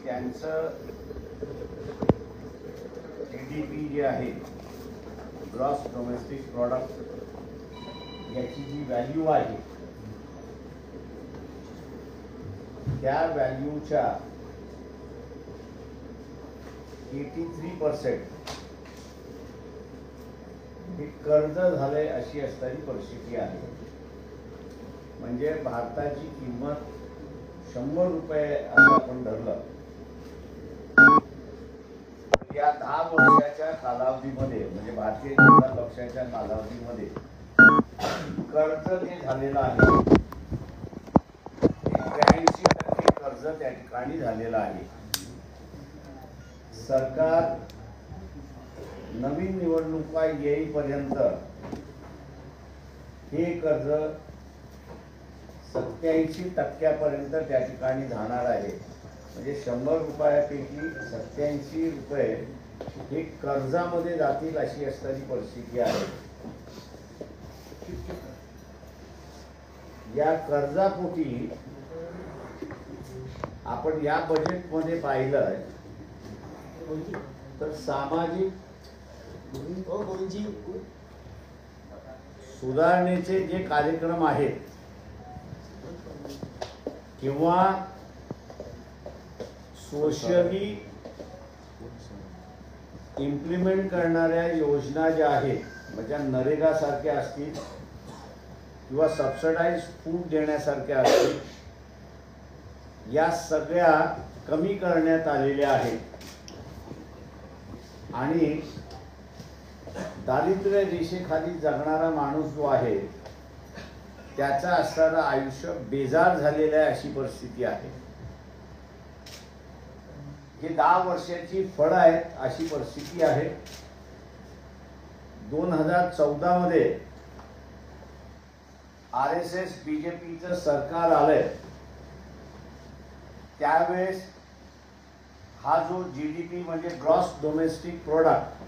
त्यांचं GDP जे आहे, ग्रॉस डोमेस्टिक प्रोडक्ट, याची जी व्हॅल्यू आहे त्या व्हॅल्यूच्या 83% हे कर्ज झाले अशी असणारी परिस्थिती आहे. म्हणजे भारताची किंमत 100 रुपये असं आपण धरलं, या 10 वर्षाच्या कालावधीमध्ये म्हणजे भारतीय जनता पक्षाच्या कालावधीमध्ये कर्ज जे झालेलं आहे 83% कर्ज त्या ठिकाणी झालेलं आहे. सरकार नवीन निवडणुका येईपर्यंत हे कर्ज 87% त्या ठिकाणी जाणार आहे. म्हणजे 100 रुपयापैकी 87 रुपये हे कर्जामध्ये जातील अशी असणारी परिस्थिती आहे. या कर्जापोटी आपण या बजेटमध्ये पाहिलं तर सामाजिक सुधारणेचे जे कार्यक्रम आहेत किंवा सोशली इम्प्लिमेंट करणाऱ्या योजना ज्या आहेत, म्हणजे नरेगा सारख्या असतील किंवा सबसिडाइज फूड देण्यासारख्या असतील, या सगळ्या कमी करण्यात आलेल्या आहेत. आणि दारिद्र्य रेषेखाली जगणारा माणूस जो आहे त्याचं असणारं आयुष्य बेजार झालेलं आहे अशी परिस्थिती आहे. हे 10 वर्षाची फळं आहेत अशी परिस्थिती आहे. 2014 मध्ये RSS BJPचं सरकार आलंय, त्यावेळेस हा जो GDP म्हणजे ग्रॉस डोमेस्टिक प्रोडक्ट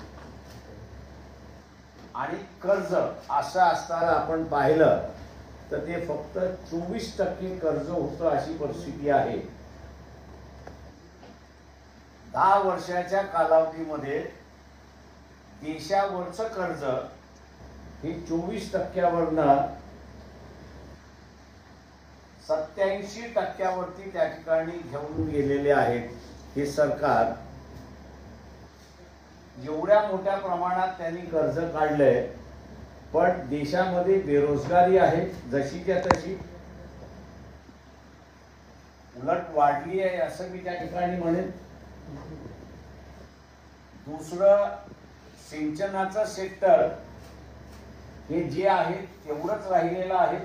आणि कर्ज असं असताना आपण पाहिलं तर ते फक्त 24% कर्ज होतं अशी परिस्थिती आहे. 10 वर्षाच्या कालावधीमध्ये देशावरचं कर्ज हे 24%वरनं 87% त्या ठिकाणी घेऊन गेलेले आहेत. हे सरकार एवढ्या मोठ्या प्रमाणात त्यांनी कर्ज काढलंय, पण देशामध्ये बेरोजगारी आहे जशीच्या तशी, उलट वाढली आहे असं मी त्या ठिकाणी म्हणेन. दुसरं, सिंचनाचं सेक्टर हे जे आहे तेवढंच राहिलेलं आहे.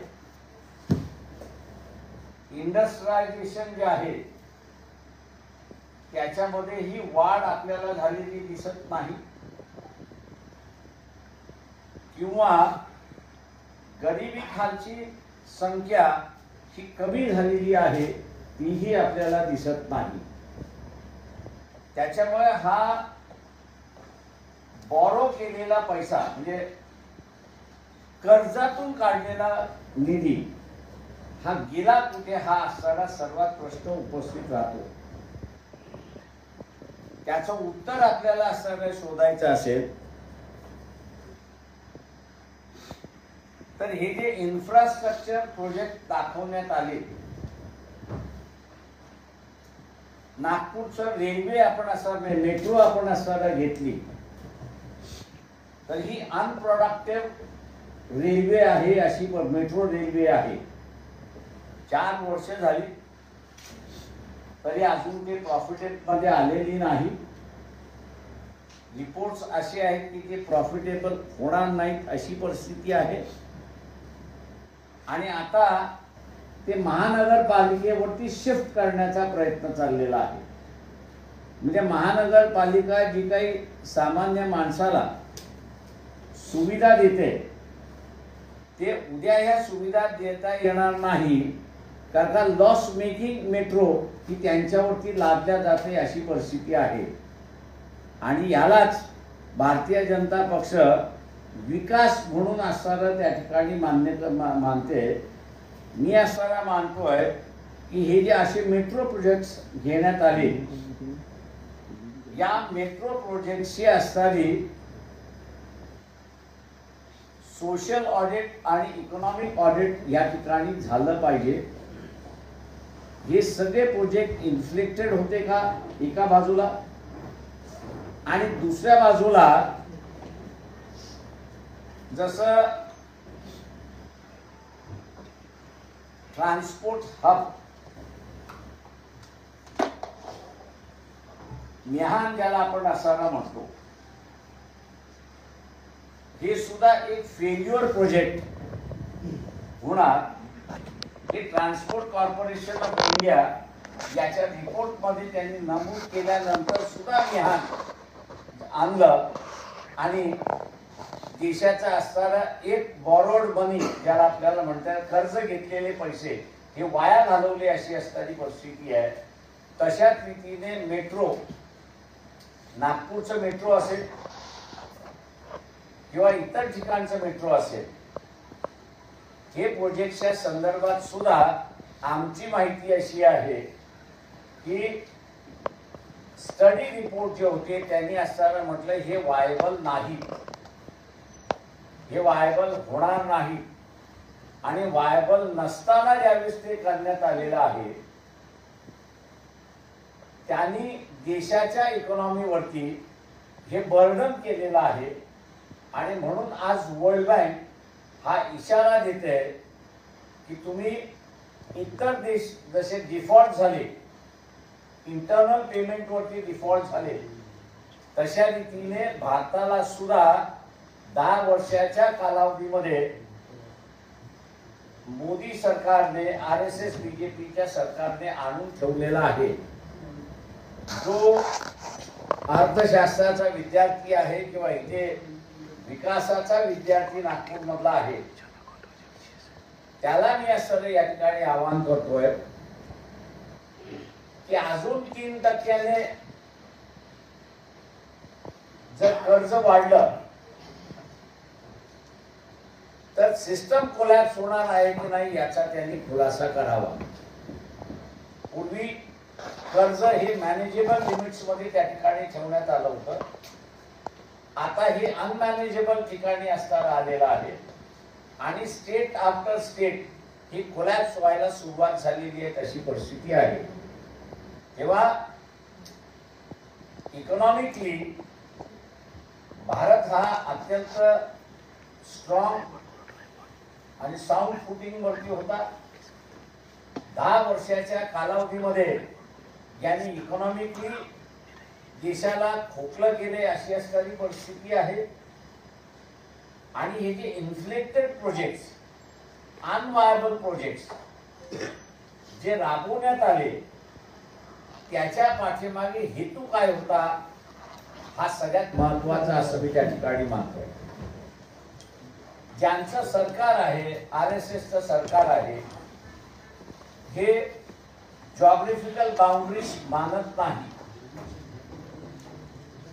इंडस्ट्रियलायझेशन जे आहे त्याच्यामध्ये ही वाढ आपल्याला झालेली दिसत नाही. किंवा गरिबी खालची संख्या ही कमी झालेली आहे तीही आपल्याला दिसत नाही. त्याच्यामुळे हा बॉरो केलेला पैसा म्हणजे कर्जातून काढलेला निधी हा गेला कुठे हा असणारा सर्वात प्रश्न उपस्थित राहतो. त्याचं उत्तर आपल्याला असं शोधायचं असेल तर हे जे इन्फ्रास्ट्रक्चर प्रोजेक्ट दाखवण्यात आले, नागपूरचं रेल्वे आपण असं मेट्रो आपण असताना घेतली तर ही अनप्रोडक्टिव्ह रेल्वे आहे अशी मेट्रो रेल्वे आहे. 4 वर्ष झाली तरी अजून ते प्रॉफिटेबल मध्ये आलेली नाही. रिपोर्ट्स असे आहेत की ते प्रॉफिटेबल होणार नाहीत अशी परिस्थिती आहे. आणि आता ते महानगरपालिकेवरती शिफ्ट करण्याचा प्रयत्न चाललेला आहे. म्हणजे महानगरपालिका जी काही सामान्य माणसाला सुविधा देते ते उद्या ह्या सुविधा देता येणार नाही, कारण का लॉस मेकिंग मेट्रो ही त्यांच्यावरती लादल्या जाते अशी परिस्थिती आहे. आणि यालाच भारतीय जनता पक्ष विकास म्हणून असताना त्या ठिकाणी मानते. मी असताना मानतोय की हे जे असे मेट्रो प्रोजेक्ट्स घेण्यात आले, या मेट्रो प्रोजेक्टची असणारी सोशल ऑडिट आणि इकॉनॉमिक ऑडिट या ठिकाणी झालं पाहिजे. हे सगळे प्रोजेक्ट इन्फ्लेक्टेड होते का एका बाजूला, आणि दुसऱ्या बाजूला जसं ट्रान्सपोर्ट हब मिहान ज्याला आपण असारा म्हणतो, हे सुद्धा एक फेल्युअर प्रोजेक्ट होणार. हे ट्रान्सपोर्ट कॉर्पोरेशन ऑफ इंडिया याच्या रिपोर्ट मध्ये त्यांनी नमूद केल्यानंतर सुद्धा मिहान आणलं आणि देशाचा असणारा एक बॉरोड मनी ज्याला आपल्याला म्हणतात कर्ज घेतलेले पैसे हे वाया घालवले अशी असणारी परिस्थिती आहे. तशाच रीतीने मेट्रो, नागपूरचं मेट्रो असेल किंवा इतर ठिकाणचं मेट्रो असेल, हे प्रोजेक्टच्या संदर्भात सुद्धा आमची माहिती अशी आहे की स्टडी रिपोर्ट जे होते त्यांनी असताना म्हटलं हे वायबल नाही, हे वायबल होणार नाही. आणि वायबल नसताना ज्यावेळेस ते करण्यात आलेलं आहे, त्यांनी देशाच्या इकॉनॉमीवरती हे बर्डन केलेलं आहे. आणि म्हणून आज वर्ल्ड बँक हा इशारा देते की तुम्ही इतर देश जसे डिफॉल्ट झाले, इंटरनल पेमेंटवरती डिफॉल्ट झाले, तशा रीतीने भारताला सुद्धा 10 वर्षाच्या कालावधीमध्ये मोदी सरकारने, RSS BJPच्या सरकारने आणून ठेवलेला आहे. जो अर्थशास्त्राचा विद्यार्थी आहे किंवा इथे विकासाचा विद्यार्थी नागपूर मधला आहे, त्याला मी असं या ठिकाणी आवाहन करतोय की अजून 3% जर कर्ज वाढलं तर सिस्टम कोलॅप्स होणार आहे की नाही याचा त्यांनी खुलासा करावा. पूर्वी कर्ज हे मॅनेजेबल लिमिट्स मध्ये त्या ठिकाणी ठेवण्यात आलं होतं, आता हे अनमॅनेजेबल ठिकाणी असताना आलेलं आहे. आणि स्टेट आफ्टर स्टेट ही कोलॅप्स व्हायला सुरुवात झालेली आहे, तशी परिस्थिती आहे. तेव्हा इकॉनॉमिकली भारत हा अत्यंत स्ट्रॉंग आणि साऊंड फुटिंग वरती होता. 10 वर्षाच्या कालावधीमध्ये यांनी इकॉनॉमिकली देशाला खोकलं केले अशी असणारी परिस्थिती आहे. आणि हे जे इन्फ्लेक्टेड प्रोजेक्ट्स, अनवायबल प्रोजेक्ट्स जे राबवण्यात आले, त्याच्या पाठीमागे हेतू काय होता हा सगळ्यात महत्वाचा असं मी त्या ठिकाणी मानतोय. ज्यांचं सरकार आहे, RSSचं सरकार आहे, हे जॉग्राफिकल बाउंड्रीज मानत नाही,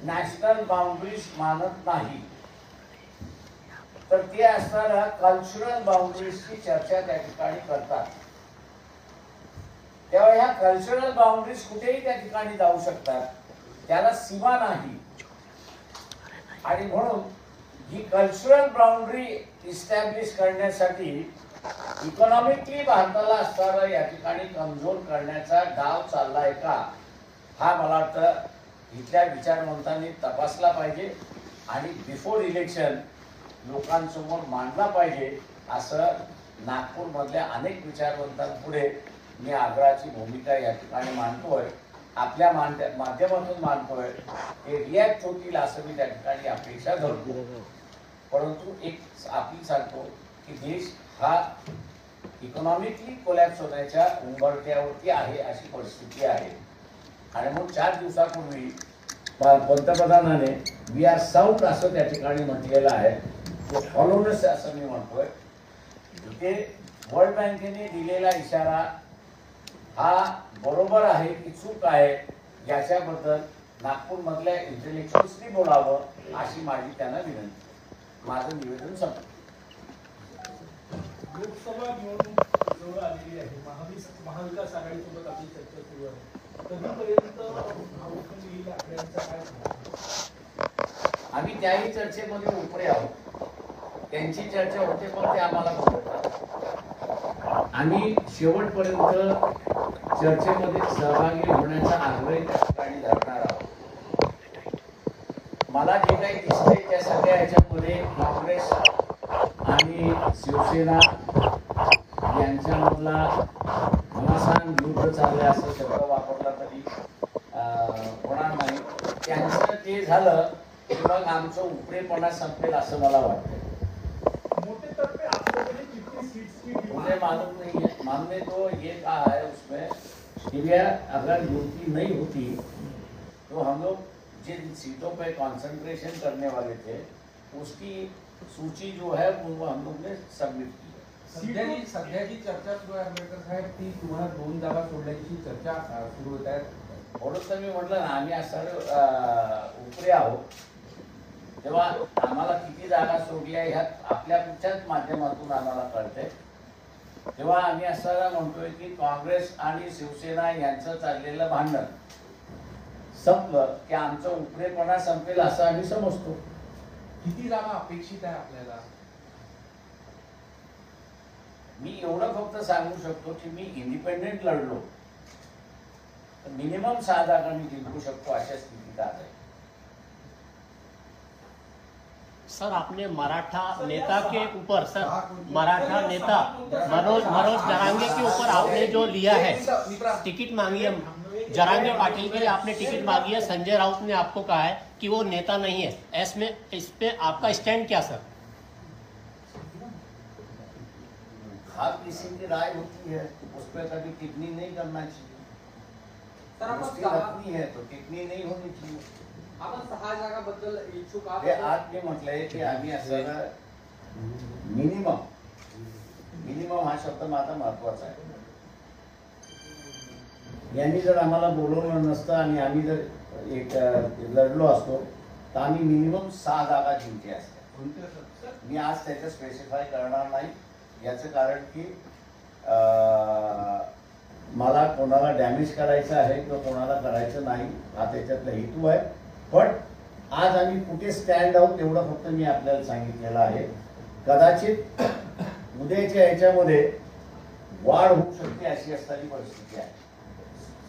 नॅशनल बाउंड्रीज मानत नाही, तर ते असणाऱ्या कल्चरल बाउंड्रीजची चर्चा त्या ठिकाणी करतात. तेव्हा ह्या कल्चरल बाउंड्रीज कुठेही त्या ठिकाणी जाऊ शकतात, त्याला सीमा नाही. आणि म्हणून ही कल्चरल बाउंड्री इस्टॅब्लिश करण्यासाठी इकॉनॉमिकली भारताला असणारा या ठिकाणी कमजोर करण्याचा डाव चाललाय का, हा मला वाटतं इथल्या विचारवंतांनी तपासला पाहिजे आणि बिफोर इलेक्शन लोकांसमोर मांडला पाहिजे, असं नागपूर मधल्या अनेक विचारवंतांपुढे मी आग्रहाची भूमिका या ठिकाणी मांडतोय, आपल्या माध्यमातून मांडतोय. ते रिॲक्ट होतील असं मी त्या ठिकाणी अपेक्षा धरतो. परंतु एक अपील सांगतो की देश हा इकॉनॉमिकली कोलॅप्स होण्याच्या उंबरठ्यावरती आहे अशी परिस्थिती आहे. आणि मग 4 दिवसापूर्वी पंतप्रधानाने वी आर साऊथ असं त्या ठिकाणी म्हटलेलं आहे, तो फॉलोनस असं मी म्हणतोय. ते वर्ल्ड बँकेने दिलेला इशारा हा बरोबर आहे की चूक आहे याच्याबद्दल नागपूर मधल्या इंटेलेक्च्युअल्सनी बोलावं अशी माझी त्यांना विनंती. माझं निवेदन संपलं. लोकसभा निवडणूक जवळ आलेली आहे. महाविकास आघाडीसोबत आपली चर्चा सुरू आहे. कधीपर्यंत आरोपण येईल आघाड्यांचा काय सांगा? आम्ही त्याही चर्चेमध्ये उपरे आहोत. त्यांची चर्चा होते पण ते आम्हाला बोलतात. आम्ही शेवटपर्यंत चर्चेमध्ये सहभागी होण्याचा आग्रह त्या ठिकाणी धरणार आहोत. मला जे काही दिसतंय त्या सगळ्या ह्याच्यामध्ये काँग्रेस आणि शिवसेना यांच्यामधला घमासान युद्ध चाललंय असं शब्द वापरला तरी होणार नाही. त्यांचं ते झालं की मग आमचं उपरेपणा संपेल असं मला वाटतं. मोटे तौर पे आपको कितनी सीट्स की मुझे मालूम नहीं है. मानने तो ये कहा है उसमें कि भैया अगर गिनती नहीं होती तो हम लोग जिन सीटों पे कंसंट्रेशन करने वाले थे उसकी सूची जो है वो हम लोग ने सबमिट की है. सध्याची चर्चा सुरू आहे आंबेडकर साहेब, ती तुम्हाला 2 जागा सोडण्याची चर्चा सुरू होत आहे. म्हणून तर मी म्हटलं ना आम्ही असं उपरे आहोत. तेव्हा आम्हाला किती जागा सोडल्या ह्या आपल्या कुठच्याच माध्यमातून आम्हाला कळते. तेव्हा आम्ही असं म्हणतोय की काँग्रेस आणि शिवसेना यांचं चाललेलं भांडण संपलं की आमचं उपरेपणा संपेल असं आम्ही समजतो. किती जागा अपेक्षित आहे आपल्याला? मी एवढं फक्त सांगू शकतो की मी इंडिपेंडेंट लढलो तर मिनिमम 6 जागा मी जिंकू शकतो अशा स्थितीत आहे. सर आपने मराठा नेता के ऊपर मराठा नेता मनोज जरांगे के ऊपर आपने जो लिया है टिकट मांगी है, जरांगे पाटिल के लिए आपने टिकट मांगी है. संजय राउत ने आपको कहा है कि वो नेता नहीं है. इस पे आपका स्टैंड क्या सर? हाँ किसी की राय होती है उस पर कभी टिप्पणी नहीं करना चाहिए. उसकी रखनी है तो टिप्पणी नहीं होनी चाहिए. आपण 6 जागाबद्दल इच्छुक हे आज मी म्हटलंय की आम्ही असं मिनिमम हा शब्द माझा महत्वाचा आहे. यांनी जर आम्हाला बोलवलं नसतं आणि आम्ही जर एक लढलो असतो तर आम्ही मिनिमम 6 जागा जिंकल्या असत्या. मी आज त्याचं स्पेसिफाय करणार नाही. याचं कारण की मला कोणाला डॅमेज करायचं आहे किंवा कोणाला करायचं नाही हा त्याच्यातला हेतू आहे. पण आज आम्ही कुठे स्टँड आहोत एवढं फक्त मी आपल्याला सांगितलेलं आहे. कदाचित उद्याच्या ह्याच्यामध्ये वाढ होऊ शकते अशी असणारी परिस्थिती आहे.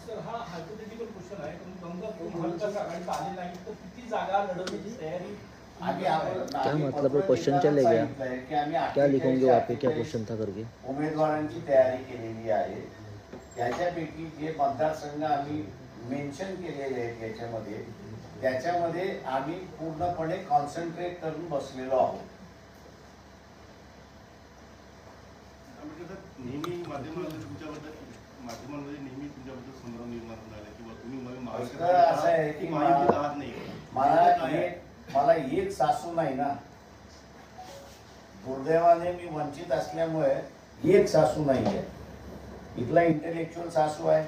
सर हा हायपोथेटिकल क्वेश्चन आहे. पण महाविकास आघाडीत आले नाही तर किती जागा लढवण्याची तयारी? क्या मतलब है? क्वेश्चन चलेगा क्या लिखोगे वहाँ पे? क्या क्वेश्चन था करके उमेदवारांची तयारी केलेली आहे. त्याच्यापैकी जे मतदारसंघ आम्ही मेन्शन केलेले आहेत याच्यामध्ये त्याच्यामध्ये आम्ही पूर्णपणे कॉन्सन्ट्रेट करून बसलेलो आहोत. नेहमी माध्यमांमध्ये नेहमी तुमच्याबद्दल संभ्रम निर्माण झाला किंवा तुम्ही असं आहे की मला एक सासू नाही ना. दुर्दैवाने मी वंचित असल्यामुळे एक सासू नाही आहे. इथला इंटेलेक्च्युअल सासू आहे,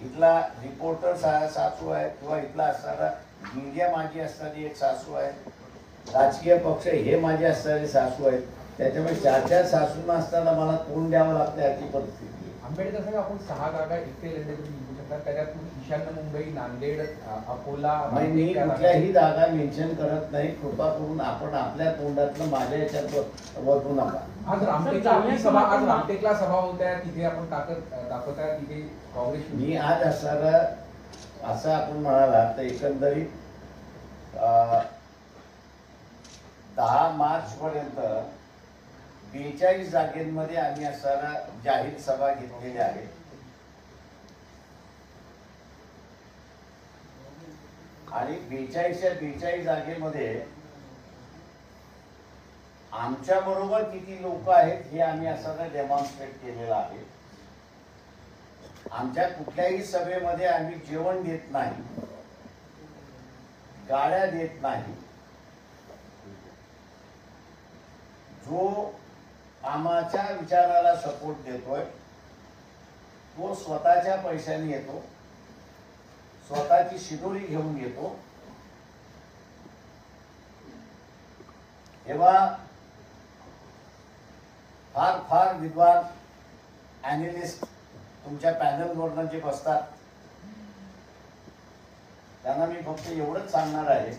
इथला रिपोर्टर सासू आहे किंवा इथला असणारा मीडिया माझी असणारी एक सासू आहे, राजकीय पक्ष हे माझे असणारे सासू आहेत. त्याच्यामुळे 4 सासूंना असताना मला तोंड द्यावं लागतं याची परिस्थिती आहे. आंबेडकर साहेब आपण 6 जागा एकटे लढले तुम्ही जिंकू शकता. त्याच्यातून ईशान्य मुंबई, नांदेड, अकोला, मी कुठल्याही जागा मेन्शन करत नाही. कृपा करून आपण आपल्या तोंडातलं माझ्या याच्यात वळू नका. आज रामटेकला सभा होत आहे, तिथे आपण ताकद दाखवत आहे. तिथे काँग्रेस मी आज असं आपण म्हणाला तर एकंदरीत 10 मार्च पर्यंत 42 जागेमध्ये आम्ही असणारा जाहीर सभा घेतलेल्या आहेत. आणि 42 जागेमध्ये आमच्या बरोबर किती लोक आहेत हे आम्ही असं डेमॉन्स्ट्रेट केलेलं आहे. आमच्या कुठल्याही सभेमध्ये आम्ही जेवण देत नाही, गाड्या देत नाही. जो आमच्या विचाराला सपोर्ट देतोय तो स्वतःच्या पैशाने येतो, स्वतःची शिदोरी घेऊन येतो. तेव्हा फार फार विद्वान ॲनालिस्ट तुमच्या पॅनलवरनं जे बसतात त्यांना मी फक्त एवढंच सांगणार आहे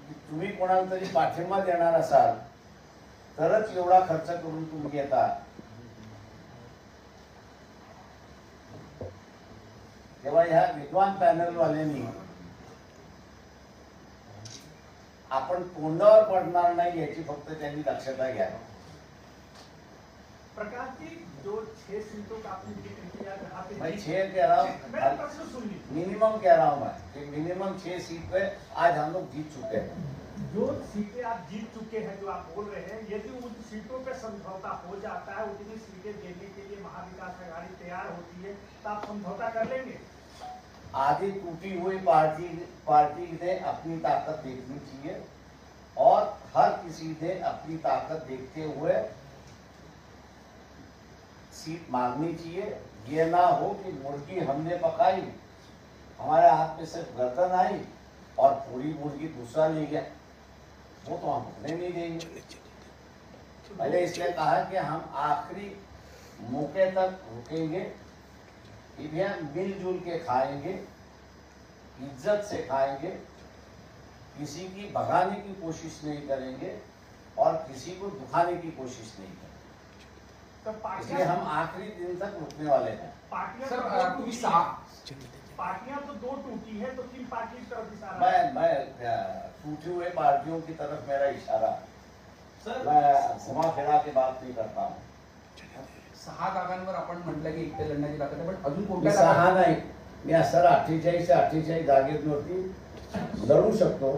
की तुम्ही कोणाला तरी पाठिंबा देणार असाल तरच एवढा खर्च करून तुम्ही येता. तेव्हा ह्या विद्वान पॅनलवाल्यांनी आपण तोंडावर पडणार नाही याची फक्त त्यांनी दक्षता घ्या. प्रकाश जी, जो 6 सीटों का आपने जिक्र किया, जहाँ पे मैं 6 कह रहा मेरा हूँ, प्रश्न सुन लीजिए। मिनिमम कह रहा हूँ मैं कि मिनिमम 6 सीट पे आज हम लोग जीत चुके हैं. जो सीटें आप जीत चुके हैं, जो आप बोल रहे हैं, यदि उन सीटों पे समझौता हो जाता है, उतनी सीटें देने के लिए महाविकास आघाड़ी तैयार होती है, तो आप समझौता कर लेंगे? आधी टूटी हुई पार्टी ने अपनी ताकत देखनी चाहिए और हर किसी ने अपनी ताकत देखते हुए सीट मांगनी चाहिए. ये ना हो कि मुर्गी हमने पकाई, हमारे हाथ में सिर्फ गर्दन आई और पूरी मुर्गी दूसरा ले गया, वो तो हम होने नहीं देंगे. पहले इसलिए कहा कि हम आखिरी मौके तक रुकेंगे, मिलजुल के खाएंगे, इज्जत से खाएंगे, किसी की भगाने की कोशिश नहीं करेंगे और किसी को दुखाने की कोशिश नहीं करेंगे. तो इसलिए हम आखिरी दिन तक रुकने वाले हैं. पार्टियां सर, तो दो तुम्ही टूटी सहा हैं। पार्टियां तो 2 टूटी है, तो 3 पार्टी की तरफ इशारा है। मैं टूटे हुए पार्टियों की तरफ मेरा इशारा है. सर, मैं घुमा फिरा के बात नहीं करता हूँ. 6 जागांवर आपण म्हटलं की एकटे लढण्याची ताकद आहे, पण अजून मी कोणत्या 6 नाही, मी असं 48 जागेवरती लढू शकतो,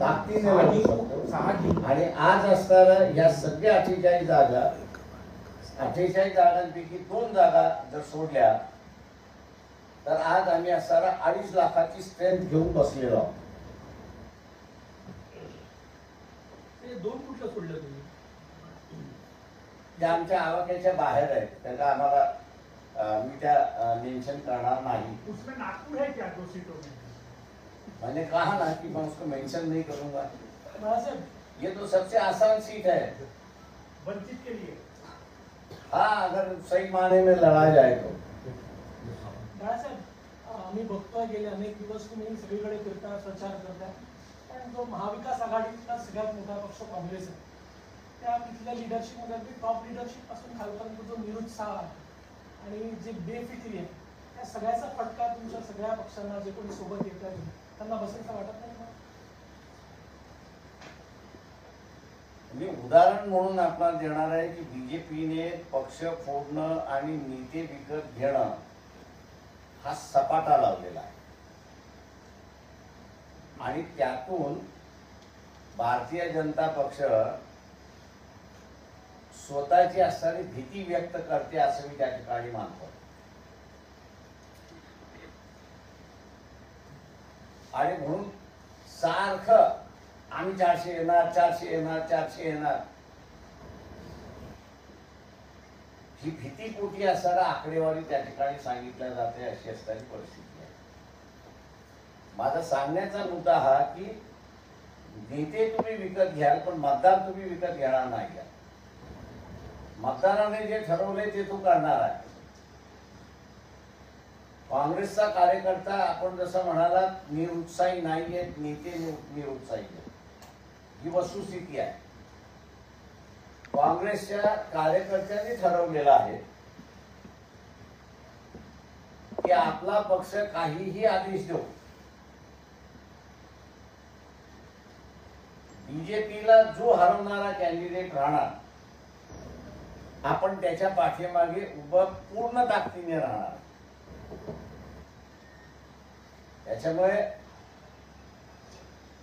ताकदीने लढू शकतो. 6 आणि आज असताना या सगळ्या 48 जागा 48 जागांपैकी 2 जागा जर सोडल्या तर आज आम्ही असताना 2.5 लाखाची स्ट्रेंथ घेऊन बसलेलो आहोत. ते 2 कुठलं सोडलं तुम्ही? त्या आमच्या आवाक्याच्या बाहेर आहेत, त्याला आम्हाला मी त्या मेन्शन करणार नाही. उसमें नागपुर है क्या 2 सीटों में? मैंने कहा ना कि मैं उसको मेंशन नहीं करूंगा. महाराज, ये तो सबसे आसान सीट है. वंचित के लिए हाँ, अगर सही माने में लड़ा जाए तो. बाळासाहेब, आम्ही बघतोय गेले अनेक दिवस तुम्ही सगळीकडे फिरता, प्रचार करताय, पण जो महाविकास आघाडीतला सगळ्यात मोठा पक्ष काँग्रेस आहे, त्या तिथल्या लिडरशिपमध्ये अगदी टॉप लिडरशिप पासून खालपर्यंत जो निरुत्साह आहे आणि जे बेफिकिरी आहे, त्या सगळ्याचा फटका तुमच्या सगळ्या पक्षांना, जे कोणी सोबत येत आहेत त्यांना बसायचं वाटत नाही का? मी उदाहरण म्हणून आपल्याला देणार आहे की बीजेपीने पक्ष फोडणं आणि नेते विकत घेणं हा सपाटा लावलेला आहे आणि त्यातून भारतीय जनता पक्ष स्वतःची असणारी भीती व्यक्त करते असं मी त्या ठिकाणी मानतो. आणि म्हणून सारखं आम्ही 400 येणार, 400 येणार, 400 येणार, ही भीतीपोटी असणारा आकडेवारी त्या ठिकाणी सांगितल्या जाते, अशी असणारी परिस्थिती आहे. माझा सांगण्याचा मुद्दा हा की नेते तुम्ही विकत घ्याल पण मतदार तुम्ही विकत घेणार नाही. मतदाराने जे ठरवले ते तो करणार आहे. काँग्रेसचा कार्यकर्ता आपण जसं म्हणाला निरुत्साही नाहीये, नेते निरुत्साही आहेत, ही वस्तुस्थिती आहे. काँग्रेसच्या कार्यकर्त्यांनी ठरवलेलं आहे की आपला पक्ष काहीही आदेश देऊ, बीजेपीला जो हरवणारा कॅन्डिडेट राहणार आपण त्याच्या पाठीमागे उभं पूर्ण ताकदीने राहणार. त्याच्यामुळे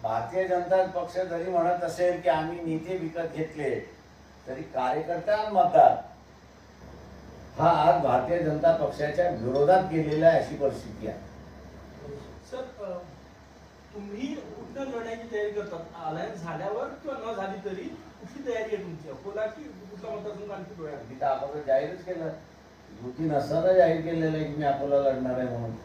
भारतीय जनता पक्ष जरी म्हणत असेल की आम्ही नेते विकत घेतले, तरी कार्यकर्ता आणि मतदार हा आज भारतीय जनता पक्षाच्या विरोधात गेलेला आहे, अशी परिस्थिती आहे. सर, तुम्ही कुठं लढण्याची तयारी करतात? अलायन्स झाल्यावर किंवा न झाली तरी कुठली तयारी आहे तुमची? अकोला की कुठला मतदारसंघ आणखी डोळ्यात? मी तर अगोदर जाहीरच केलं, युती नसताना जाहीर केलेलं आहे की मी अकोला लढणार आहे म्हणून.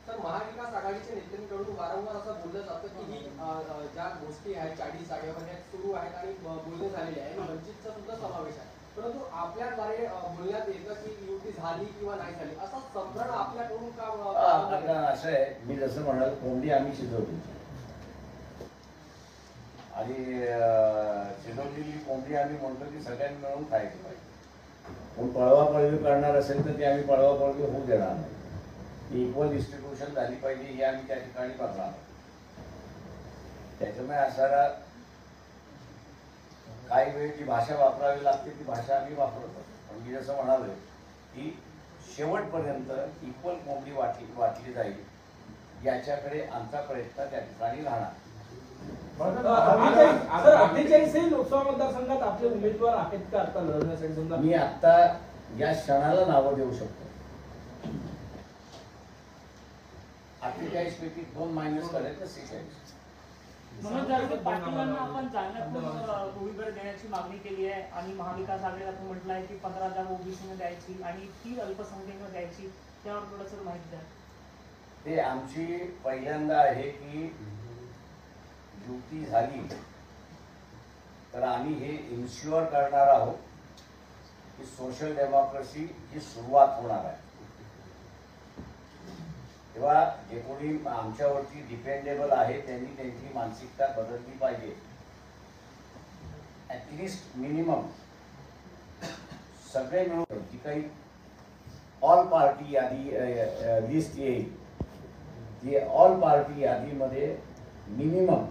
तर महाविकास आघाडीच्या नेत्यांकडून वारंवार असं बोललं जातं की ही ज्या गोष्टी आहेत 40 जागेवर सुरू आहेत आणि बोलणे झालेले आहे आणि वंचितचा सुद्धा समावेश आहे. परंतु आपल्याद्वारे बोलण्यात येतं की युती झाली किंवा नाही झाली असा संभ्रम आपल्याकडून आता असं आहे, मी जसं म्हणाल कोंबडी आम्ही शिजवली आणि शिजवलेली कोंबडी आम्ही म्हणतो की सगळ्यांनी मिळून खायची पाहिजे. पण पळवापळवी करणार असेल तर ती आम्ही पळवापळवी होऊ देणार नाही. ती इक्वल डिस्ट्रीब्युशन झाली पाहिजे हे आम्ही त्या ठिकाणी करणार. त्याच्यामुळे असारा काही वेळ जी भाषा वापरावी लागते ती भाषा आम्ही वापरतो. पण मी जसं म्हणालोय की शेवटपर्यंत इक्वल कोंबडी वाटली जाईल याच्याकडे आमचा प्रयत्न त्या ठिकाणी राहणार. 48 लोकसभा मतदारसंघात आपले उमेदवार आहेत का आता लढण्यासाठी? समजा मी आता या क्षणाला नावं देऊ शकतो. 48 पैकी 2 मायनस करायचं 46. मनोज जरांगे पाटलांना आपण जालन्यातून उमेदवारी देण्याची मागणी केली आहे आणि महाविकास आघाडीला आपण म्हटलं आहे की 15,000 ओबीसीने द्यायची आणि 3 अल्पसंख्याकांना द्यायची. त्यावर थोडंसं माहिती द्या. ते आमची पहिल्यांदा आहे की युती झाली तर आम्ही हे इन्श्युअर करणार आहोत की सोशल डेमोक्रेसी ही सुरुवात होणार आहे. तेव्हा जे कोणी आमच्यावरती डिपेंडेबल आहे त्यांनी त्यांची मानसिकता बदलली पाहिजे. ॲटलिस्ट मिनिमम सगळे मिळून जी काही ऑल पार्टी यादी लिस्ट येईल ती ऑल पार्टी यादीमध्ये मिनिमम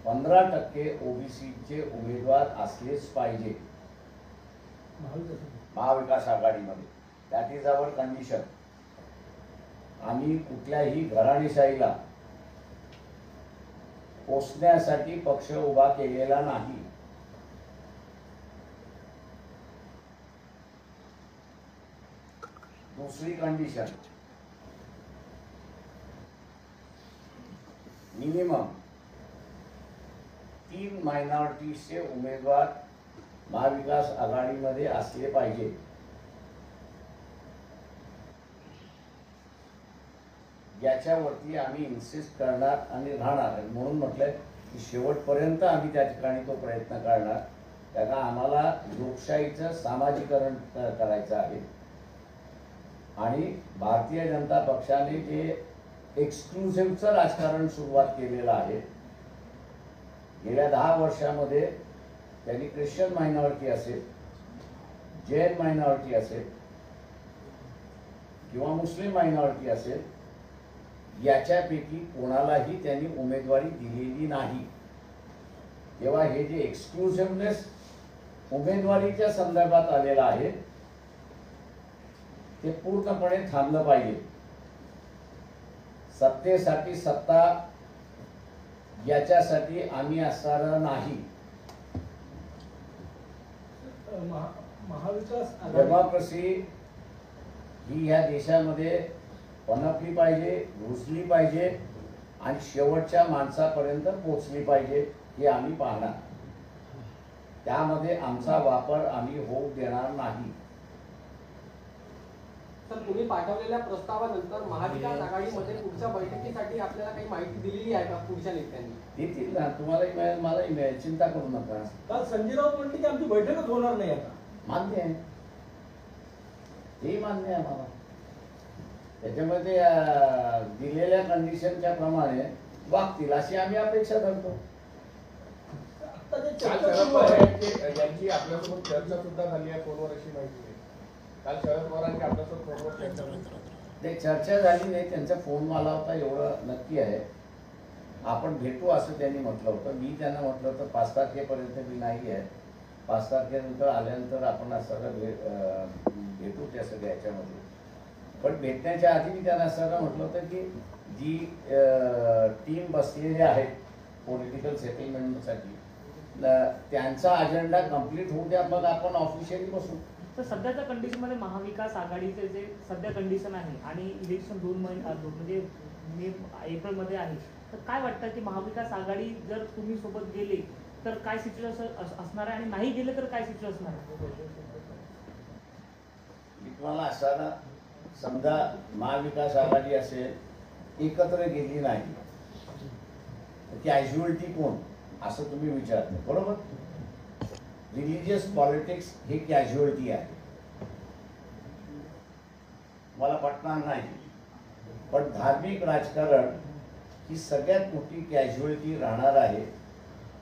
15% ओबीसीचे उमेदवार असलेच पाहिजे महाविकास आघाडीमध्ये. That is our condition. आम्ही कुठल्याही घराणेशाहीला पोचण्यासाठी पक्ष उभा केलेला नाही. दुसरी कंडिशन मिनिमम 3 मायनॉरिटीजचे उमेदवार महाविकास आघाडीमध्ये असले पाहिजे. याच्यावरती आम्ही इन्सिस्ट करणार आणि राहणार. म्हणून म्हटलंय की शेवटपर्यंत आम्ही त्या ठिकाणी तो प्रयत्न करणार. कारण आम्हाला लोकशाहीचं सामाजिकरण करायचं आहे आणि भारतीय जनता पक्षाने जे एक्सक्लुसिव्हचं राजकारण सुरुवात केलेलं आहे गेल्या 10 वर्षामध्ये त्यांनी ख्रिश्चन मायनॉरिटी असेल, जैन मायनॉरिटी असेल किंवा मुस्लिम मायनॉरिटी असेल याच्यापैकी कोणालाही त्यांनी उमेदवारी दिलेली नाही. तेव्हा हे जे एक्सक्लुसिव्हनेस उमेदवारीच्या संदर्भात आलेलं आहे ते पूर्णपणे थांबलं पाहिजे. सत्तेसाठी सत्ता याच्यासाठी आम्ही असणार नाही. महाविकास डेमोक्रेसी ही या देशामध्ये पनपली पाहिजे, रुजली पाहिजे आणि शेवटच्या माणसापर्यंत पोचली पाहिजे हे आम्ही पाहणार. त्यामध्ये आमचा वापर आम्ही होऊ देणार नाही. तर तुम्ही पाठवलेल्या प्रस्तावानंतर महाविकास आघाडीमध्ये पुढच्या बैठकीसाठी आपल्याला काही माहिती दिलेली आहे का पुढच्या नेत्यांनी? देतील ना, तुम्हालाही मिळेल, मलाही मिळेल, चिंता करू नका. काल संजय राऊत म्हणते की आमची बैठकच होणार नाही. आता मान्य आहे, हे मान्य आहे मला. त्याच्यामध्ये दिलेल्या कंडिशनच्या प्रमाणे वागतील अशी आम्ही अपेक्षा करतो. यांची आपल्यासोबत चर्चा सुद्धा झाली आहे फोनवर अशी माहिती आहे. काल शरद पवारांची आपल्यासोबत फोनवर चर्चा ते चर्चा झाली नाही, त्यांचा फोन आला होता एवढं नक्की आहे. आपण भेटू असं त्यांनी म्हटलं होतं. मी त्यांना म्हटलं होतं 5 तारखेपर्यंत मी नाही आहे, 5 तारखेनंतर आल्यानंतर आपण सगळं भेटू त्या सगळ्या याच्यामध्ये. पण भेटण्याच्या आधी मी त्यांना असं म्हटलं होतं की जी टीम बसलेली आहे पॉलिटिकल सेटलमेंटसाठी त्यांचा अजेंडा कंप्लीट होऊ द्या, मग आपण ऑफिशियली बसू. तर सध्याच्या कंडिशनमध्ये महाविकास आघाडीचे जे सध्या कंडिशन आहे आणि इलेक्शन 2 महिने म्हणजे मे एप्रिलमध्ये आहे, तर काय वाटतं की महाविकास आघाडी जर तुम्ही सोबत गेले तर काय सिच्युएशन असणार आहे आणि नाही गेले तर काय सिच्युएशन असणार आहे? मी तुम्हाला असताना समजा महाविकास आघाडी असेल एकत्र गेली नाही. कॅज्युअलिटी कोण असं तुम्ही विचारता, बरोबर. रिलिजियस पॉलिटिक्स हे कॅज्युअलिटी आहे, मला पटणार नाही. पण धार्मिक राजकारण ही सगळ्यात मोठी कॅज्युअलिटी राहणार आहे.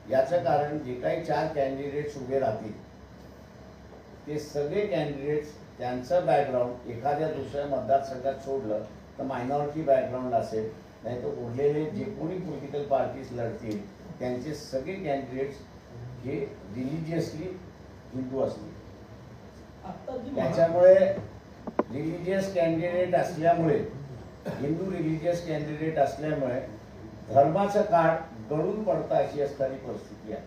याचं कारण जे काही 4 कॅन्डिडेट्स उभे राहतील ते सगळे कॅन्डिडेट्स त्यांचं बॅकग्राऊंड एखाद्या दुसऱ्या मतदारसंघात सोडलं तर मायनॉरिटी बॅकग्राऊंड असेल, नाही तर उरलेले जे कोणी पॉलिटिकल पार्टीज लढतील त्यांचे सगळे कॅन्डिडेट्स हे रिलिजियसली हिंदू असतील. आता जी त्याच्यामुळे रिलिजियस कॅन्डिडेट असल्यामुळे, हिंदू रिलिजियस कॅन्डिडेट असल्यामुळे धर्माचं कार्ड गळून पडतं अशी असणारी परिस्थिती आहे.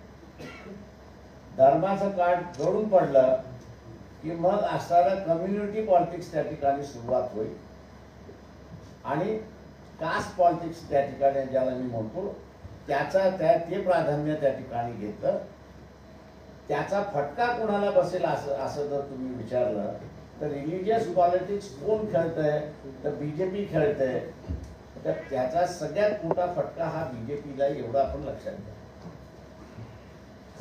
धर्माचं कार्ड गळून पडलं की मग असणारं कम्युनिटी पॉलिटिक्स त्या ठिकाणी सुरुवात होईल आणि कास्ट पॉलिटिक्स त्या ठिकाणी ज्याला मी म्हणतो ते प्राधान्य त्या ठिकाणी घेतं. त्याचा फटका कोणाला बसेल असं जर तुम्ही विचारलं तर रिलिजियस पॉलिटिक्स कोण खेळतंय तर बीजेपी खेळतंय. तर त्याचा सगळ्यात मोठा फटका हा बीजेपीला, एवढा आपण लक्षात घ्या.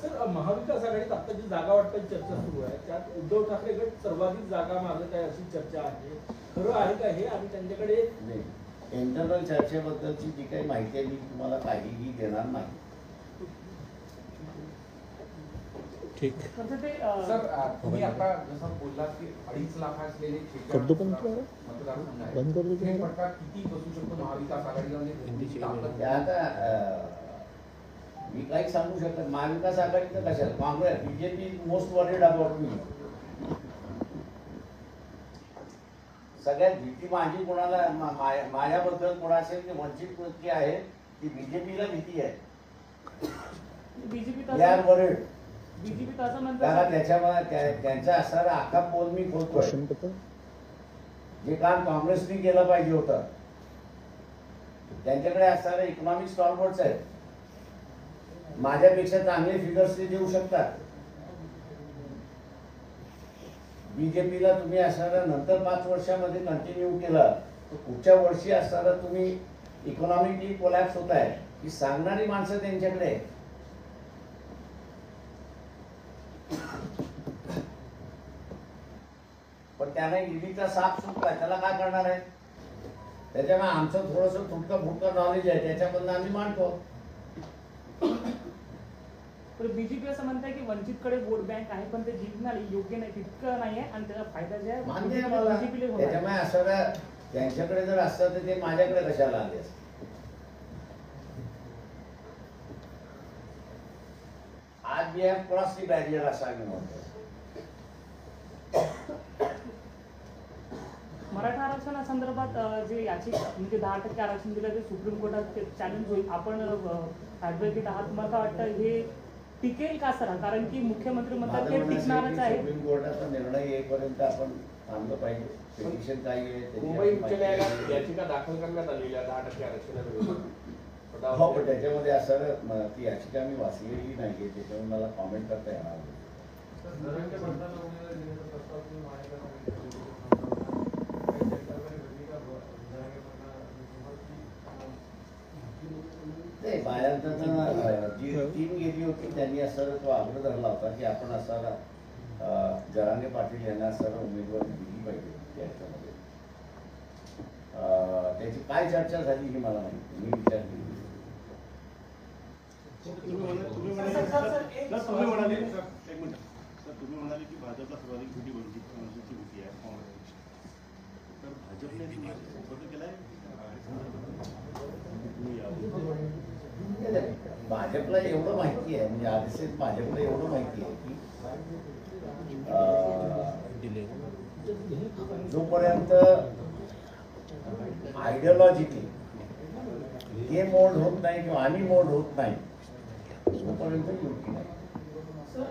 सर, महाविकास आघाडीत आता जी जागा वाटपाची चर्चा सुरू आहे त्यात उद्धव ठाकरे गट सर्वाधिक जागा मागत आहे अशी चर्चा आहे. खरं आहे का हे? आणि त्यांच्याकडे इंटरनल चर्चेबद्दलची जी काही माहिती आहे मी तुम्हाला काहीही देणार नाही. ठीक. सर, तुम्ही आता जसं बोललात की 2.5 लाख असलेले कर दो पण मतदारसंघ आहे, बंद कर दो हे फटका किती बसू शकतो महाविकास आघाडीला? म्हणजे आता मी काही सांगू शकत. महाविकास आघाडीचं कशाला, Congress BJP most worried about me. सगळ्यात भीती माझी कोणाला माझ्याबद्दल कोणा असेल की वंचित कृती आहे ती बीजेपीला भीती आहे. बीजेपी बीजेपी तर असं म्हणतात त्याच्यामुळे त्यांचा असणारा आखा पोल मी खोलतोय. क्वेश्चन पेपर जे काम काँग्रेसने केलं पाहिजे होतं, त्यांच्याकडे असणारे इकॉनॉमिक स्टॉलवर्ड्स आहेत, माझ्यापेक्षा चांगले फिगर्स ते देऊ शकतात. बीजेपीला तुम्ही असणारा नंतर 5 वर्षामध्ये कंटिन्यू केलं तर पुढच्या वर्षी असणारा तुम्ही इकॉनॉमिकली कोलॅप्स होत आहे ही सांगणारी माणसं त्यांच्याकडे. पण त्यांना ईडीचा साप सुटला, त्याला काय करणार आहे? त्याच्यामुळे आमचं थोडंसं तुटकं फुटकं नॉलेज आहे, त्याच्याबद्दल आम्ही मांडतो. बीजेपी असं म्हणताय की वंचितकडे वोट बँक आहे पण ते जिंकणार योग्य नाही, तितकं नाही आहे आणि त्याचा फायदा जे आहे मान्य आहे मला. बीजेपीला होणार. त्याच्यामुळे असं त्यांच्याकडे जर असतं तर ते माझ्याकडे कशाला आले असते? आज we have cross the barrier असं आम्ही म्हणतो. मराठा आरक्षणासंदर्भात जे याचिका म्हणजे 10% आरक्षण दिलं ते सुप्रीम कोर्टात चॅलेंज होईल. आपण ऍडव्होकेट आहात, तुम्हाला वाटतं हे टिकेल का सर? कारण की मुख्यमंत्री म्हणतात ते टिकणारच आहे. सुप्रीम कोर्टाचा निर्णय येईपर्यंत आपण थांबलं पाहिजे. पिटिशन काय आहे मुंबई उच्च न्यायालयात याचिका दाखल करण्यात आलेली आहे 10% आरक्षणाविरोधात. हो, पण त्याच्यामध्ये असं ती याचिका मी वाचलेली नाहीये, त्याच्यावर मला कॉमेंट करता येणार नाही. नाही, बाहेर जी टीम गेली होती त्यांनी असं तो आग्रह धरला होता की आपण असा जरांगे पाटील यांना सर्व उमेदवारी दिली पाहिजे. त्याच्यामध्ये त्याची काय चर्चा झाली ही मला माहिती, मी विचार केली. तुम्ही म्हणाले की भाजपला सर्वाधिक भीती वंचितची भीती आहे काँग्रेसपेक्षा, तर भाजपने बदल केलाय. भाजपला एवढं माहिती आहे, म्हणजे आधीच भाजपला एवढं माहिती आहे की जोपर्यंत आयडिओलॉजिकली हे मोल्ड होत नाही किंवा आम्ही मोल्ड होत नाही तोपर्यंत योग्य नाही. सर,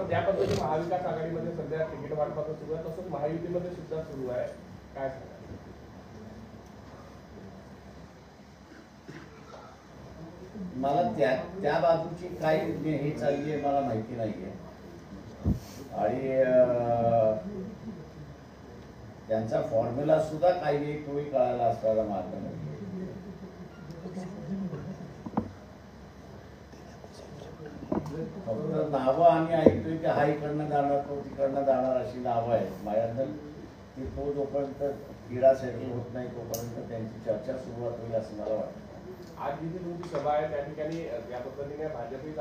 ज्या पद्धतीने महाविकास आघाडीमध्ये सध्या तिकीट वाटपाचं सुरू आहे तसंच महायुतीमध्ये सुद्धा सुरू आहे, काय सांगा? मला त्या बाजूची काय हे चालली आहे मला माहिती नाहीये. आणि त्यांचा फॉर्म्युला सुद्धा काही एक वेळी कळायला असलेला मार्ग नाही. फक्त नावं आम्ही ऐकतोय की हा इकडनं जाणार तो तिकडनं जाणार अशी नावं आहेत. माझ्यानंतर की तो जोपर्यंत क्रीडा सेटल होत नाही तोपर्यंत त्यांची चर्चा सुरुवात होईल असं मला वाटतं. आज जिथे तुमची सभा आहे त्या ठिकाणी या पद्धतीने भाजपही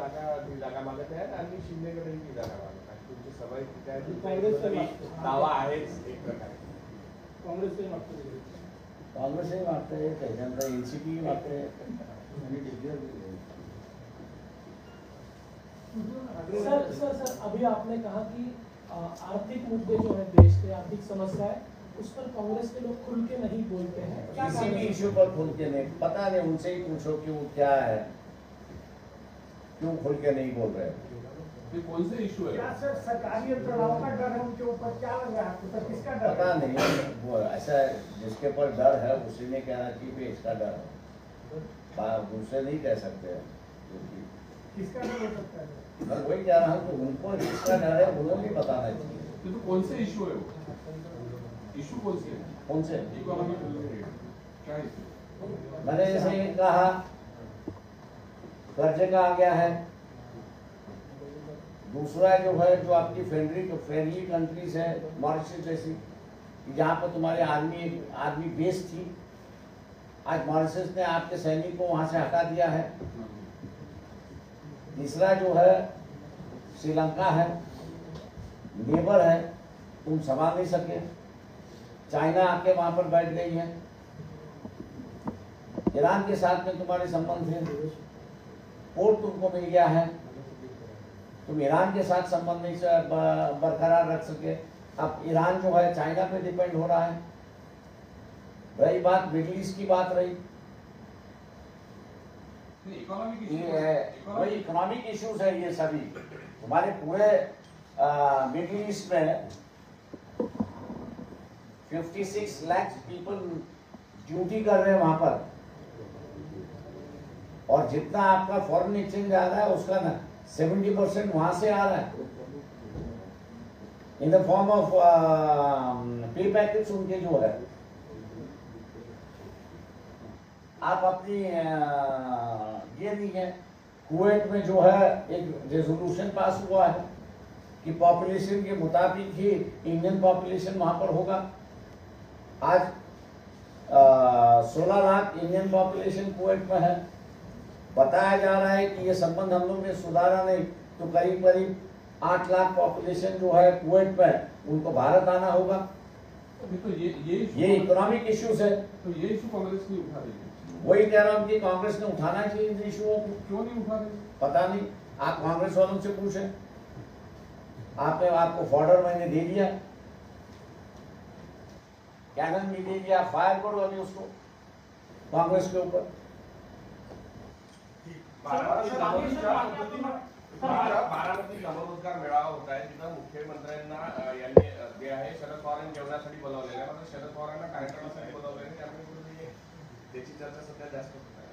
जागा मागत आहेत आणि शिंदेगडही ती जागा मागत आहेत. तुमची सभा आहे तिथे आहे, तुमचा दावा आहेच एक प्रकारे. काँग्रेसही मागतो काँग्रेसही मागते, त्याच्यानंतर एनसीपी मागते. सर अभी आपने कहा कि आर्थिक मुद्दे जो है देश के आर्थिक समस्या है उस पर कांग्रेस के लोग खुल के नहीं बोलते हैं. क्या किसी भी इश्यू पर खुल के नहीं, पता नहीं उनसे ही पूछो कि वो क्या है, क्यों खुल के नहीं बोल रहे. ये कौन से इशू है? क्या सर सरकारी यंत्रणाओं का डर है उनके ऊपर, क्या लग रहा है आपको सर, किसका डर? पता नहीं, वो ऐसा जिसके ऊपर डर है उसी ने कहना चाहिए कि इसका डर है, दूसरे नहीं कह सकते हैं. किसका डर हो सकता है? मैं वही कह रहा हूँ कि उनको जिसका डर है उन्होंने भी बताना चाहिए. तो कौन से इशू है वो? इशू कौन से? कौन से? इकोनॉमिक क्या इशू? मैंने जैसे ये कहा कर्जे का आ गया है. दूसरा जो है जो आपकी फ्रेंडली कंट्रीज है मॉरिशस जैसी, जहाँ पर तुम्हारे आर्मी बेस थी, आज मॉरिशस ने आपके सैनिक को वहां से हटा दिया है. तीसरा जो है श्रीलंका है, नेबर है, तुम संभाल नहीं सके. चाइना आके वहां पर बैठ गई है. ईरान के साथ में तुम्हारे संबंध थे, पोर्ट तुमको मिल गया है, तुम ईरान के साथ संबंध नहीं बरकरार रख सके. अब ईरान जो है चाइना पे डिपेंड हो रहा है. रही बात मिडिल ईस्ट की बात रही, वही इकोनॉमिक इश्यूज है. ये सभी तुम्हारे पूरे मिडिल ईस्ट में 56 लाख पीपल ड्यूटी कर रहे हैं वहां पर, और जितना आपका फॉरेन एक्सचेंज आ रहा है उसका ना 70% वहां से आ रहा है in the form of pay package उनके जो है. आप अपनी ये नहीं है. कुवैत में जो है एक रेजोल्यूशन पास हुआ है कि पॉपुलेशन के मुताबिक ही इंडियन पॉपुलेशन वहां पर होगा. आज 16 लाख इंडियन पॉपुलेशन कुवैत में है. बताया जा रहा है कि ये संबंध हम लोग ने सुधारा नहीं तो करीब करीब 8 लाख पॉपुलेशन जो है कुवैत में, उनको भारत आना होगा. तो ये इकोनॉमिक इश्यूज है. तो ये इशू कांग्रेस नहीं उठा रही है. वही कह रहा हूँ कि कांग्रेस ने उठाना चाहिए इन इशुओं को. क्यों नहीं उठा रही? पता नहीं, आप कांग्रेस वालों से पूछें. आपको फॉर्डर मैंने दे दिया, कैनन भी दे दिया, फायर करो अभी उसको कांग्रेस के ऊपर. बारामती ग्रामरोजगार मेळावा होत आहे, तिथं मुख्यमंत्र्यांना यांनी जे आहे शरद पवारांनी जेवणासाठी बोलावलेलं आहे, मात्र शरद पवारांना कार्यक्रमासाठी बोलावलेलं आहे, त्यामुळे कुठेतरी त्याची चर्चा सध्या जास्त होत आहे.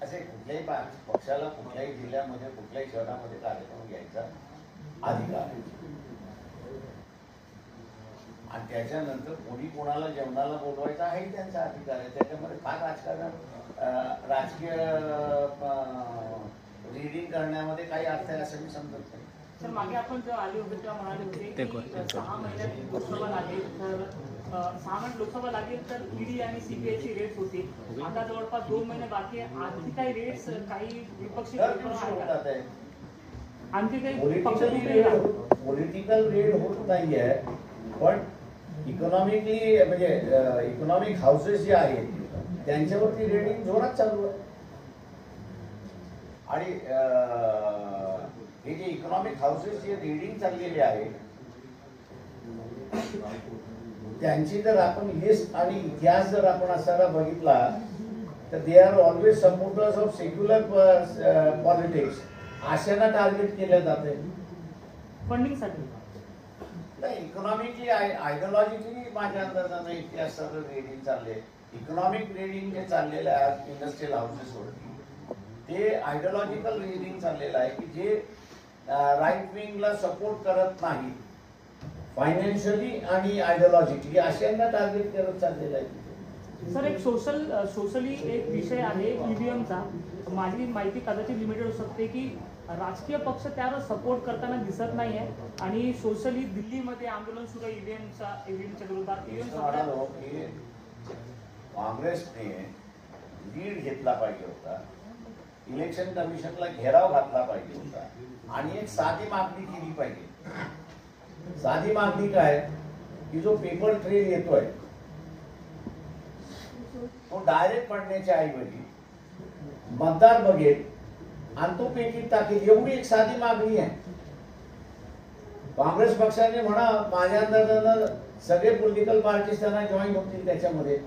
असे कुठल्याही पक्षाला कुठल्याही जिल्ह्यामध्ये कुठल्याही शहरामध्ये कार्यक्रम घ्यायचा अधिकार आहे. आणि त्याच्यानंतर कोणी कोणाला जेवणाला बोलवायचा हाही त्यांचा अधिकार आहे. त्याच्यामध्ये फार राजकीय रीडिंग करण्यामध्ये काही अर्थ आहे असं मी समजत नाही. सर मागे आपण जेव्हा आले होते तेव्हा म्हणाले होते की 6 महिन्यात लोकसभा लागेल, तर 6 महिन्यात लोकसभा लागेल तर ईडी आणि सीबीआयची रेट्स होती. आता जवळपास 2 महिने बाकी आहे. आणखी काही रेट्स काही विपक्षी आणखी काही पॉलिटिकल रेड होत नाही आहे, पण इकॉनॉमिकली म्हणजे इकॉनॉमिक हाऊसेस जे आहेत त्यांच्यावरती रेडिंग जोरात चालू आहे. आणि हे जे इकॉनॉमिक हाऊसेस जे रीडिंग चाललेले आहे त्यांची जर आपण लिस्ट आणि इतिहास जर आपण असायला बघितला तर they are always supporters of secular politics अशांना टार्गेट केलं जाते फंडिंगसाठी. नाही, इकॉनॉमिकली आयडिओलॉजिकली माझ्या अंदाजानं इतिहास सगळं रेडिंग चालले. इकॉनॉमिक रेडिंग जे चाललेलं आहे इंडस्ट्रियल हाऊसेसवरती ते आयडिओलॉजिकल रेडिंग चाललेलं आहे की जे राईट विंगला सपोर्ट करत नाही फायनान्शियली आणि आयडिओलॉजिकली अशांना टार्गेट करत चाललेलं आहे. सर एक सोशली एक विषय आहे ईव्हीएमचा. माझी माहिती कदाचित लिमिटेड असू शकते की राजकीय पक्ष त्यावर सपोर्ट करताना दिसत नाहीये आणि सोशली दिल्लीमध्ये आंदोलन सुरू आहे ईव्हीएमच्या विरोधात. म्हणालो की काँग्रेसने लीड घेतला पाहिजे होता, इलेक्शन कमिशनला घेराव घातला पाहिजे होता आणि एक साधी मागणी केली पाहिजे. साधी मागणी काय की जो पेपर ट्रेल येतोय तो डायरेक्ट पडण्याच्या ऐवजी मतदार बघेल आणि तो पेटीत टाकेल, एवढी एक साधी मागणी आहे. काँग्रेस पक्षाने म्हणा माझ्या अंदाजानं सगळे पॉलिटिकल पार्टीज त्यांना जॉईन होतील त्याच्यामध्ये,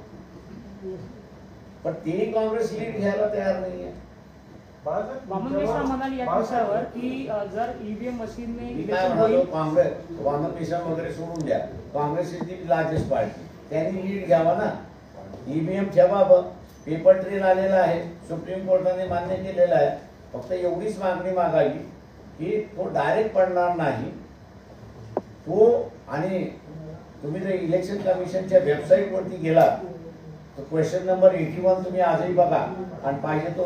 पण तेही काँग्रेस लीड घ्यायला तयार नाहीये. वामन मिश्रा म्हणाले या विषयावर की जर ईव्हीएम मशीनने मी काय म्हणालो, काँग्रेस वामन मिश्रा वगैरे सोडून द्या, Congress is the largest party, त्यांनी लीड घ्यावा ना. ईव्हीएम ठेवा, पेपर ट्रेल आलेला आहे, सुप्रीम कोर्टाने मान्य केलेला आहे. फक्त एवढीच मागणी मागावी की तो डायरेक्ट पडणार नाही तो. आणि तुम्ही जर इलेक्शन कमिशनच्या वेबसाईट वरती गेला तर क्वेश्चन नंबर 81 तुम्ही आजही बघा आणि पाहिजे तो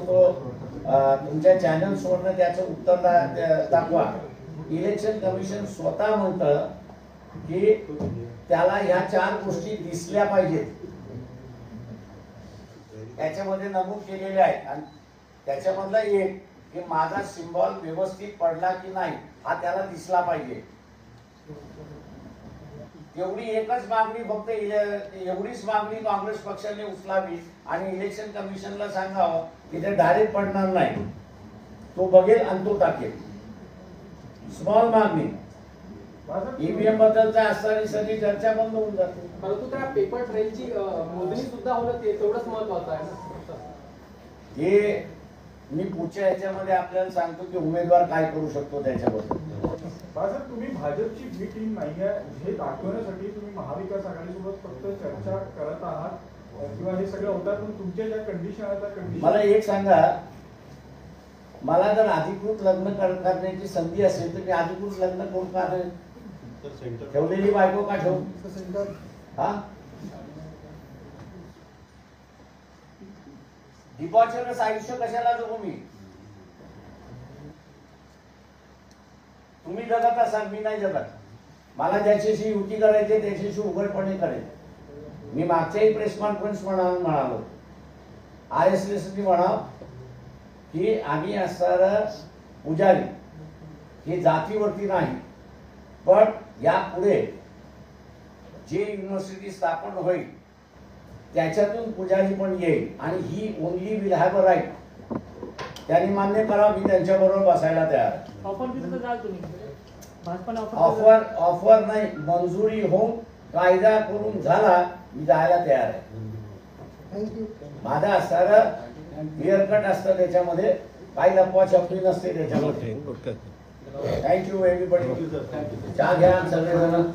तुमच्या चॅनल्स वरनं त्याचं उत्तर दाखवा. इलेक्शन कमिशन स्वतः म्हणतं की त्याला ह्या 4 गोष्टी दिसल्या पाहिजेत, त्याच्यामध्ये नमूद केलेले आहेत. आणि त्याच्यामधला एक की माझा सिम्बॉल व्यवस्थित पडला की नाही हा त्याला दिसला पाहिजे. एवढी एकच मागणी, फक्त एवढीच मागणी काँग्रेस पक्षाने उचलावी आणि इलेक्शन कमिशनला सांगावं की ते डायरेक्ट पडणार नाही, तो बघेल आणि तो टाकेल. स्मॉल मागणी. ईव्हीएम बद्दलचा असणारी सगळी चर्चा बंद होऊन जाते. परंतु त्या पेपर ट्रेलची मोजणी सुद्धा होणं तेवढंच महत्वाचं आहे ना. हे मी पुढच्या ह्याच्यामध्ये आपल्याला सांगतो की उमेदवार काय करू शकतो त्याच्याबद्दल. बाळासाहेब, तुम्ही भाजपची बी टीम नाहीये हे दाखवण्यासाठी तुम्ही महाविकास आघाडीसोबत फक्त चर्चा करत आहात किंवा हे सगळं होतात, पण तुमच्या ज्या कंडिशन आहेत त्या कंडिशन. मला एक सांगा, मला जर अधिकृत लग्न करण्याची संधी असेल तर मी अधिकृत लग्न करून का नाही? ठेवलेली बायको का ठेवू? हा, डिपॉझिटच आयुष्य कशाला जगू मी? तुम्ही जगत असाल, मी नाही जगत. मला ज्याच्याशी युती करायची त्याच्याशी उघडपणे करेल. मी मागच्याही प्रेस कॉन्फरन्स म्हणालो, RSS म्हणाव की आम्ही असणारा पुजारी हे जातीवरती नाही, पण यापुढे जे युनिव्हर्सिटी स्थापन होईल त्याच्यातून पुजारी पण येईल आणि he only will have a right. त्यांनी मान्य करावं, मी त्यांच्याबरोबर बसायला तयार. ऑफर दिलं तर जाल तुम्ही? ऑफर नाही, मंजुरी होऊन कायदा करून झाला मी जायला तयार आहे. माझा असणारा क्लिअर कट असतं, त्याच्यामध्ये काही लपवा छपवी नसते त्याच्यामध्ये. Thank you everybody. चहा घ्या सगळेजण.